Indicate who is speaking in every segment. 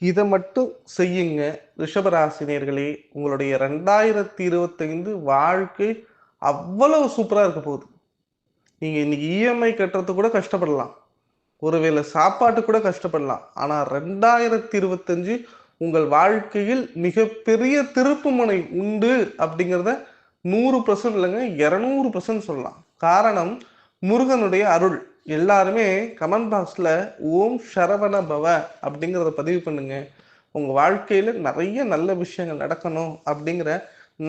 Speaker 1: இத மட்டும் செய்யுங்க. ரிஷபராசினியர்களே, உங்களுடைய 2025 வாழ்க்கை அவ்வளவு சூப்பரா இருக்க போகுது. நீங்க இன்னைக்கு இஎம்ஐ கட்டுறதுக்கு கூட கஷ்டப்படலாம். ஒருவேளை சாப்பாட்டுக்கு கூட கஷ்டப்படலாம். ஆனா 2025 உங்கள் வாழ்க்கையில் மிகப்பெரிய திருப்புமுனை உண்டு அப்படிங்கிறத 100% இல்லைங்க, 200% சொல்லலாம். காரணம் முருகனுடைய அருள். எல்லாருமே கமெண்ட் பாக்ஸ்ல ஓம் சரவண பவ அப்படிங்கிறத பதிவு பண்ணுங்க. உங்க வாழ்க்கையில நிறைய நல்ல விஷயங்கள் நடக்கணும் அப்படிங்கிற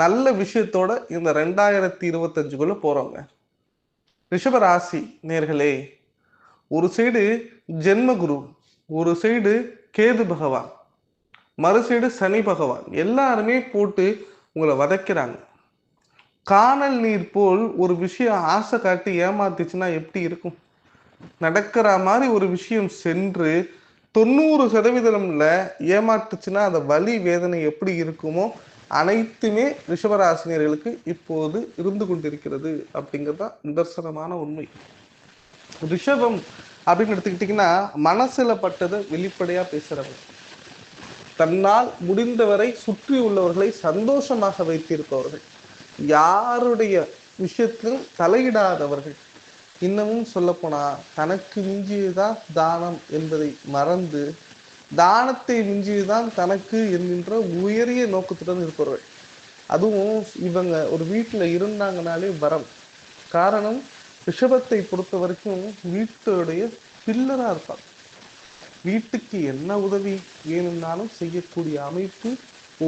Speaker 1: நல்ல விஷயத்தோட இந்த 2025க்குள்ள போறோங்க. ரிஷப ராசி நேர்களே, ஒரு சைடு ஜென்மகுரு, ஒரு சைடு கேது பகவான், மறு சைடு சனி பகவான், எல்லாருமே போட்டு உங்களை வதைக்கிறாங்க. காணல் நீர் போல் ஒரு விஷயம் ஆசை காட்டி ஏமாத்துச்சுன்னா எப்படி இருக்கும்? நடக்கிற மாதிரி ஒரு விஷயம் சென்று 90%ல ஏமாற்றுச்சுன்னா அந்த வலி வேதனை எப்படி இருக்குமோ அனைத்துமே ரிஷபராசினியர்களுக்கு இப்போது இருந்து கொண்டிருக்கிறது அப்படிங்கிறது தான் நிதர்சனமான உண்மை. ரிஷபம் அப்படின்னு எடுத்துக்கிட்டிங்கன்னா மனசுல பட்டதை வெளிப்படையா பேசுறவங்க, தன்னால் முடிந்தவரை சுற்றி உள்ளவர்களை சந்தோஷமாக வைத்திருப்பவர்கள், யாருடைய விஷயத்திலும் தலையிடாதவர்கள், இன்னமும் சொல்லப்போனா தனக்கு மிஞ்சியதுதான் தானம் என்பதை மறந்து தானத்தை மிஞ்சியதுதான் தனக்கு என்கின்ற உயரிய நோக்கத்துடன் இருப்பவர்கள். அதுவும் இவங்க ஒரு வீட்டுல இருந்தாங்கனாலே வரம். காரணம், ரிஷபத்தை பொறுத்த வரைக்கும் வீட்டுடைய பில்லரா இருப்பாங்க. வீட்டுக்கு என்ன உதவி வேணும்னாலும் செய்யக்கூடிய அமைப்பு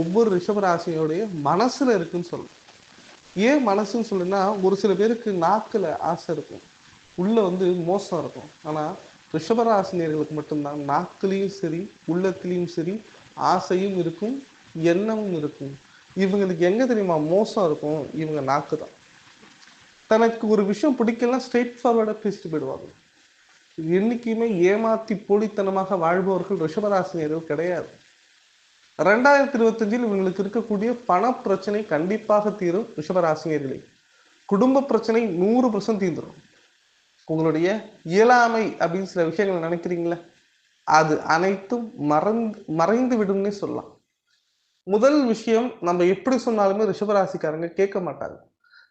Speaker 1: ஒவ்வொரு ரிஷபராசியோடைய மனசுல இருக்குன்னு சொல்லணும். ஏன் மனசுன்னு சொல்லுன்னா, ஒரு சில பேருக்கு நாக்குல ஆசை இருக்கும், உள்ள மோசம் இருக்கும். ஆனா ரிஷபராசினியர்களுக்கு மட்டும்தான் நாக்குலையும் சரி உள்ளத்திலையும் சரி ஆசையும் இருக்கும், எண்ணமும் இருக்கும். இவங்களுக்கு எங்க தெரியுமா மோசம் இருக்கும்? இவங்க நாக்கு தான். தனக்கு ஒரு விஷயம் பிடிக்கலாம், ஸ்ட்ரெயிட் ஃபார்வர்டா பேசிட்டு போயிடுவாங்க. என்னைக்குமே ஏமாத்தி போலித்தனமாக வாழ்பவர்கள் ரிஷபராசினியர்கள் கிடையாது. 2025 இவங்களுக்கு இருக்கக்கூடிய பண பிரச்சனை கண்டிப்பாக தீரும். ரிஷபராசினியர்களே, குடும்ப பிரச்சனை 100% தீர்ந்துடும். உங்களுடைய இயலாமை அப்படின்னு சில விஷயங்கள் நினைக்கிறீங்களா, அது அனைத்தும் மறைந்து விடும்னே சொல்லலாம். முதல் விஷயம், நம்ம எப்படி சொன்னாலுமே ரிஷபராசிக்காரங்க கேட்க மாட்டாங்க.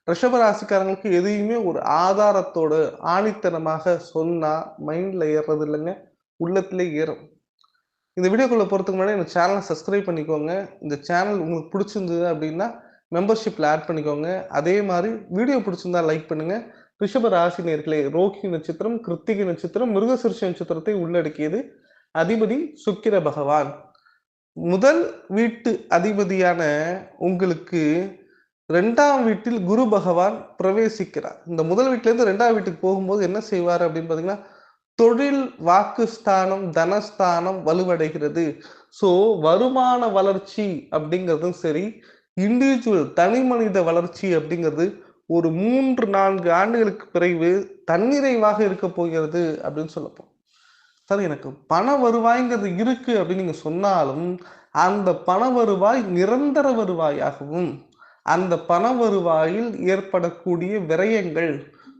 Speaker 1: ரிஷபராசிக்காரங்களுக்கு எதையுமே ஒரு ஆதாரத்தோடு ஆணித்தனமாக சொன்னா மைண்ட்ல ஏறது இல்லைங்க, உள்ளத்திலே ஏறும். இந்த வீடியோக்குள்ள போறதுக்கு முன்னாடி இந்த சேனலை சப்ஸ்கிரைப் பண்ணிக்கோங்க. இந்த சேனல் உங்களுக்கு பிடிச்சிருந்தது அப்படின்னா மெம்பர்ஷிப்ல ஆட் பண்ணிக்கோங்க. அதே மாதிரி வீடியோ பிடிச்சிருந்தா லைக் பண்ணுங்க. ரிஷப ராசி நேர்களே, ரோஹி நட்சத்திரம், கிருத்திகை நட்சத்திரம், மிருகசிருஷ நட்சத்திரத்தை உள்ளடக்கியது. அதிபதி சுக்கிர பகவான். முதல் வீட்டு அதிபதியான உங்களுக்கு 2ஆம் வீட்டில் குரு பகவான் பிரவேசிக்கிறார். இந்த முதல் வீட்டுல இருந்து 2ஆம் வீட்டுக்கு போகும்போது என்ன செய்வார் அப்படின்னு பாத்தீங்கன்னா, தொழில் வாக்குஸ்தானம் தனஸ்தானம் வலுவடைகிறது. ஸோ வருமான வளர்ச்சி அப்படிங்கிறதும் சரி, இண்டிவிஜுவல் தனி மனித வளர்ச்சி அப்படிங்கிறது ஒரு 3-4 ஆண்டுகளுக்கு பிறகு தன்னிறைவாக இருக்க போகிறது அப்படின்னு சொல்லப்போம். சார், எனக்கு பண வருவாய்ங்கிறது இருக்கு அப்படின்னு நீங்க சொன்னாலும் அந்த பண வருவாய் நிரந்தர வருவாயாகவும், அந்த பண வருவாயில் ஏற்படக்கூடிய விரயங்கள்,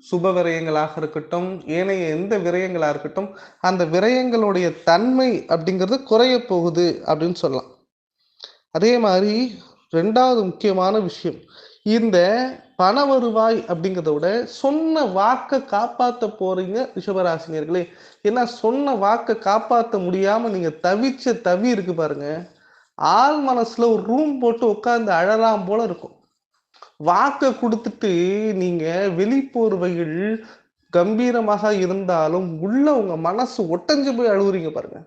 Speaker 1: சுப விரயங்களாக இருக்கட்டும், ஏனைய எந்த விரயங்களா இருக்கட்டும், அந்த விரயங்களுடைய தன்மை அப்படிங்கிறது குறைய போகுது அப்படின்னு சொல்லலாம். அதே மாதிரி 2வது முக்கியமான விஷயம், இந்த பண வருவாய் அப்படிங்கிறத விட சொன்ன வாக்கை காப்பாற்ற போறீங்க ரிஷபராசினியர்களே. ஏன்னா சொன்ன வாக்கை காப்பாற்ற முடியாம நீங்க தவிச்ச தவி இருக்கு பாருங்க, ஆள் மனசுல ஒரு ரூம் போட்டு உட்கார்ந்து அழலாம் போல இருக்கும். வாக்கை கொடுத்துட்டு நீங்க வெளிப்போர்வையில் கம்பீரமாக இருந்தாலும் உள்ள உங்க மனசு ஒட்டஞ்சு போய் அழுகுறீங்க பாருங்க.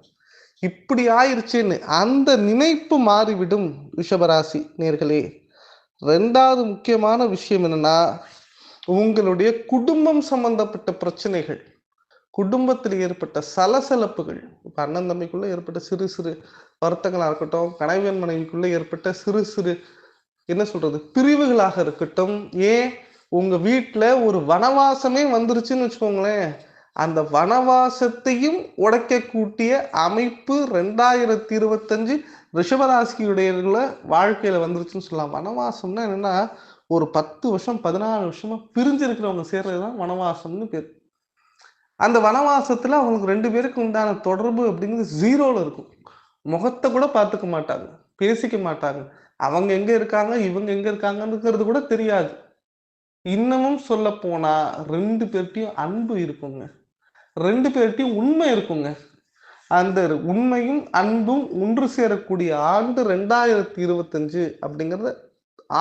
Speaker 1: இப்படி ஆயிருச்சுன்னு அந்த நினைப்பு மாறிவிடும் ரிஷபராசி நேர்களே. 2வது முக்கியமான விஷயம் என்னன்னா, உங்களுடைய குடும்பம் சம்பந்தப்பட்ட பிரச்சனைகள், குடும்பத்தில் ஏற்பட்ட சலசலப்புகள், இப்ப அண்ணன் தம்பிக்குள்ள ஏற்பட்ட சிறு சிறு வருத்தங்களா இருக்கட்டும், கணவன் மனைவிக்குள்ள ஏற்பட்ட சிறு சிறு என்ன சொல்றது பிரிவுகளாக இருக்கட்டும், ஏன் உங்க வீட்டுல ஒரு வனவாசமே வந்துருச்சுன்னு வச்சுக்கோங்களேன், அந்த வனவாசத்தையும் உடைக்கக்கூடிய அமைப்பு 2025 ரிஷபராசியுடைய வாழ்க்கையில வந்துருச்சுன்னு சொல்லலாம். வனவாசம்னா என்னன்னா, ஒரு 10 வருஷம் 14 வருஷமா பிரிஞ்சு இருக்கிறவங்க சேர்றதுதான் வனவாசம்னு பேர். அந்த வனவாசத்துல அவங்களுக்கு 2 பேருக்கு உண்டான தொடர்பு அப்படிங்கிறது ஜீரோல இருக்கும். முகத்தை கூட பார்த்துக்க மாட்டாங்க, பேசிக்க மாட்டாங்க. அவங்க எங்க இருக்காங்க, இவங்க எங்க இருக்காங்கன்றது கூட தெரியாது. இன்னமும் சொல்ல போனா 2 பேர்ட்டயும் அன்பு இருக்குங்க. 2 பேர்ட்டயும் உண்மை இருக்குங்க. அந்த உண்மையும் அன்பும் ஒன்று சேரக்கூடிய ஆண்டு 2025 அப்படிங்கிறத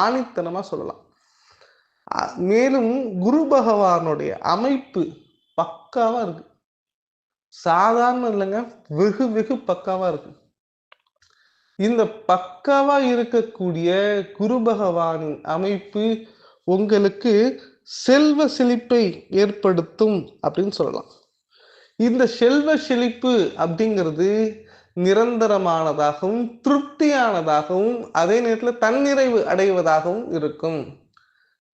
Speaker 1: ஆணித்தனமா சொல்லலாம். மேலும் குரு பகவானுடைய அமைப்பு பக்காவா இருக்கு. சாதாரண இல்லைங்க, வெகு வெகு பக்காவா இருக்கு. இந்த பக்காவா இருக்கக்கூடிய குரு பகவானின் அமைப்பு உங்களுக்கு செல்வ செழிப்பை ஏற்படுத்தும் அப்படின்னு சொல்லலாம். இந்த செல்வ செழிப்பு அப்படிங்கிறது நிரந்தரமானதாகவும் திருப்தியானதாகவும் அதே நேரத்தில் தன்னிறைவு அடைவதாகவும் இருக்கும்.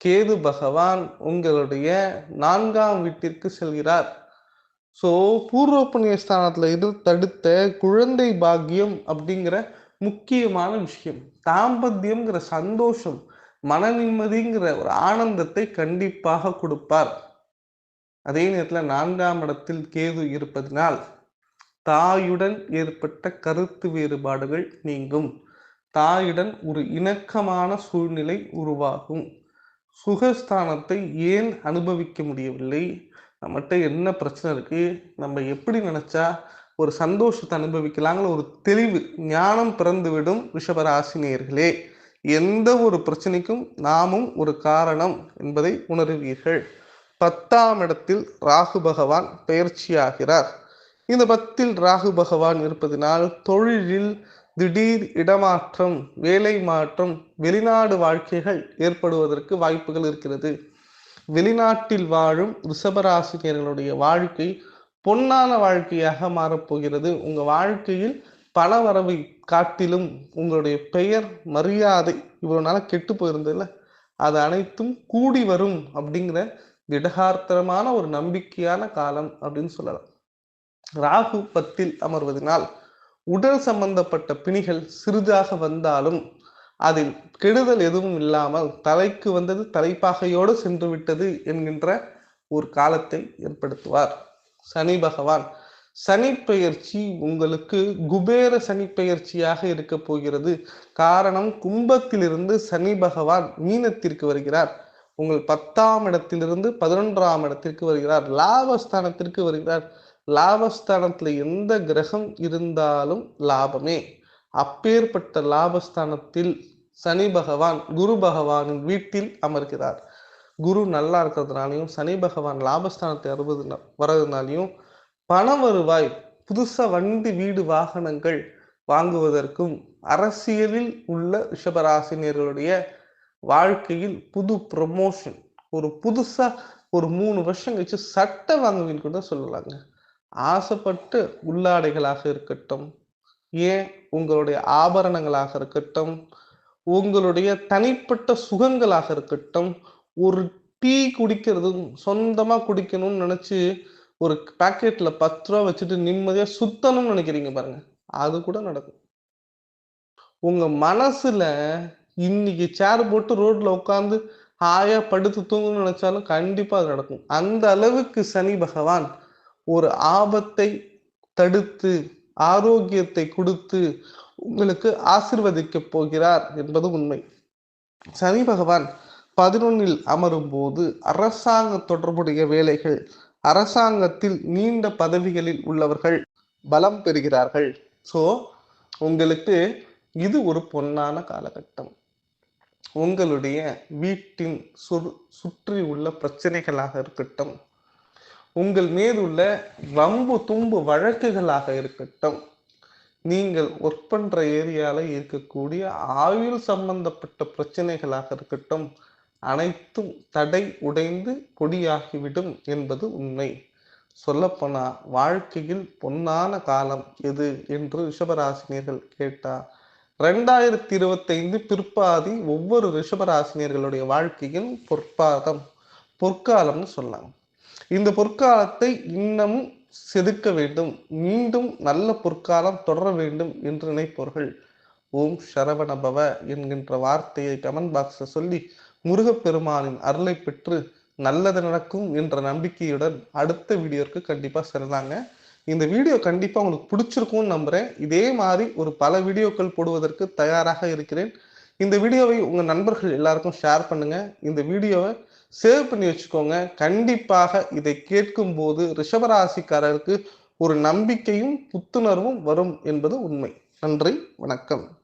Speaker 1: கேது பகவான் உங்களுடைய 4ஆம் வீட்டிற்கு செல்கிறார். ஸோ பூர்வ புண்ணிய ஸ்தானத்துல இது தடுத்த குழந்தை பாக்கியம் அப்படிங்கிற முக்கியமான விஷயம், தாம்பத்தியம்ங்கிற சந்தோஷம், மன நிம்மதிங்கிற ஒரு ஆனந்தத்தை கண்டிப்பாக கொடுப்பார். அதே நேரத்தில் 4ஆம் இடத்தில் கேது இருப்பதனால் தாயுடன் ஏற்பட்ட கருத்து வேறுபாடுகள் நீங்கும். தாயுடன் ஒரு இணக்கமான சூழ்நிலை உருவாகும். சுகஸ்தானத்தை ஏன் அனுபவிக்க முடியவில்லை, நம்மகிட்ட என்ன பிரச்சனை இருக்கு, நம்ம எப்படி நினைச்சா ஒரு சந்தோஷத்தை அனுபவிக்கலாங்கிற ஒரு தெளிவு ஞானம் பிறந்துவிடும். ரிஷபராசினியர்களே, எந்த ஒரு பிரச்சனைக்கும் நாமும் ஒரு காரணம் என்பதை உணர்வீர்கள். 10ஆம் இடத்தில் ராகு பகவான் பெயர்ச்சியாகிறார். இந்த 10ல் ராகு பகவான் இருப்பதனால் தொழிலில் திடீர் இடமாற்றம், வேலை மாற்றம், வெளிநாடு வாழ்க்கைகள் ஏற்படுவதற்கு வாய்ப்புகள் இருக்கிறது. வெளிநாட்டில் வாழும் ரிஷபராசினியர்களுடைய வாழ்க்கை பொன்னான வாழ்க்கையாக மாறப்போகிறது. உங்க வாழ்க்கையில் பண வரவை காட்டிலும் உங்களுடைய பெயர், மரியாதை இவ்வளவு நாள கெட்டு போயிருந்ததுல அது அனைத்தும் கூடி வரும் அப்படிங்கிற திடகார்த்தமான ஒரு நம்பிக்கையான காலம் அப்படின்னு சொல்லலாம். ராகு 10ல் அமர்வதனால் உடல் சம்பந்தப்பட்ட பிணிகள் சிறிதாக வந்தாலும் அதில் கெடுதல் எதுவும் இல்லாமல் தலைக்கு வந்தது தலைப்பாகையோடு சென்று விட்டது என்கின்ற ஒரு காலத்தை ஏற்படுத்துவார். சனி பகவான் சனி பெயர்ச்சி உங்களுக்கு குபேர சனி பெயர்ச்சியாக இருக்க போகிறது. காரணம், கும்பத்திலிருந்து சனி பகவான் மீனத்திற்கு வருகிறார். உங்கள் 10ஆம் இடத்திலிருந்து 11ஆம் இடத்திற்கு வருகிறார், லாபஸ்தானத்திற்கு வருகிறார். லாபஸ்தானத்துல எந்த கிரகம் இருந்தாலும் லாபமே. அப்பேற்பட்ட லாபஸ்தானத்தில் சனி பகவான் குரு பகவானின் வீட்டில் அமர்கிறார். குரு நல்லா இருக்கிறதுனாலையும் சனி பகவான் லாபஸ்தானத்தை வர்றதுனாலையும் பண வருவாய், புதுசா வண்டி வீடு வாகனங்கள் வாங்குவதற்கும், அரசியலில் உள்ள ரிஷபராசினியர்களுடைய வாழ்க்கையில் புது ப்ரமோஷன், ஒரு புதுசா ஒரு 3 வருஷம் கழிச்சு சட்டை வாங்குவீன்னு கூட சொல்லலாங்க. ஆசைப்பட்டு உள்ளாடைகளாக இருக்கட்டும், ஏன் உங்களுடைய ஆபரணங்களாக இருக்கட்டும், உங்களுடைய தனிப்பட்ட சுகங்களாக இருக்கட்டும், ஒரு டீ குடிக்கிறதும் சொந்தமா குடிக்கணும்னு நினைச்சு ஒரு பாக்கெட்ல 10 ரூபா வச்சுட்டு நிம்மதியா சுத்தணும்னு நினைக்கிறீங்க பாருங்க, அது கூட நடக்கும். உங்க மனசுல இன்னைக்கு சேர் போட்டு ரோட்ல உட்காந்து ஹாயா படுத்து தூங்கணும்னு நினைச்சாலும் கண்டிப்பா அது நடக்கும். அந்த அளவுக்கு சனி பகவான் ஒரு ஆபத்தை தடுத்து ஆரோக்கியத்தை கொடுத்து உங்களுக்கு ஆசிர்வதிக்க போகிறார் என்பது உண்மை. சனி பகவான் 11ல் அமரும் போது அரசாங்க தொடர்புடைய வேலைகள், அரசாங்கத்தில் நீண்ட பதவிகளில் உள்ளவர்கள் பலம் பெறுகிறார்கள். ஸோ உங்களுக்கு இது ஒரு பொன்னான காலகட்டம். உங்களுடைய வீட்டின் சுற்றி உள்ள பிரச்சனைகளாக இருக்கட்டும், உங்கள் மீதுள்ள வம்பு தும்பு வழக்குகளாக இருக்கட்டும், நீங்கள் ஒர்க் பண்ற ஏரியால இருக்கக்கூடிய ஆயுள் சம்பந்தப்பட்ட பிரச்சனைகளாக இருக்கட்டும், அனைத்தும் தடை உடைந்து பொடியாகிவிடும் என்பது உண்மை. சொல்லப்போனா வாழ்க்கையில் பொன்னான காலம் எது என்று ரிஷபராசினியர்கள் கேட்டா 2025 பிற்பாதி ஒவ்வொரு ரிஷபராசினியர்களுடைய வாழ்க்கையில் பொற்காலம்னு சொல்லலாம். இந்த பொற்காலத்தை இன்னமும் செதுக்க வேண்டும், மீண்டும் நல்ல பொற்காலம் தொடர வேண்டும் என்று நினைப்பவர்கள் ஓம் சரவணபவ என்கின்ற வார்த்தையை கமெண்ட் பாக்ஸ்ல சொல்லி முருகப்பெருமானின் அருளை பெற்று நல்லது நடக்கும் என்ற நம்பிக்கையுடன் அடுத்த வீடியோக்கு கண்டிப்பா செல்லாங்க. இந்த வீடியோ கண்டிப்பாக உங்களுக்கு பிடிச்சிருக்கும்னு நம்புகிறேன். இதே மாதிரி ஒரு பல வீடியோக்கள் போடுவதற்கு தயாராக இருக்கிறேன். இந்த வீடியோவை உங்கள் நண்பர்கள் எல்லாருக்கும் ஷேர் பண்ணுங்கள். இந்த வீடியோவை சேவ் பண்ணி வச்சுக்கோங்க. கண்டிப்பாக இதை கேட்கும்போது ரிஷபராசிக்காரருக்கு ஒரு நம்பிக்கையும் புத்துணர்வும் வரும் என்பது உண்மை. நன்றி, வணக்கம்.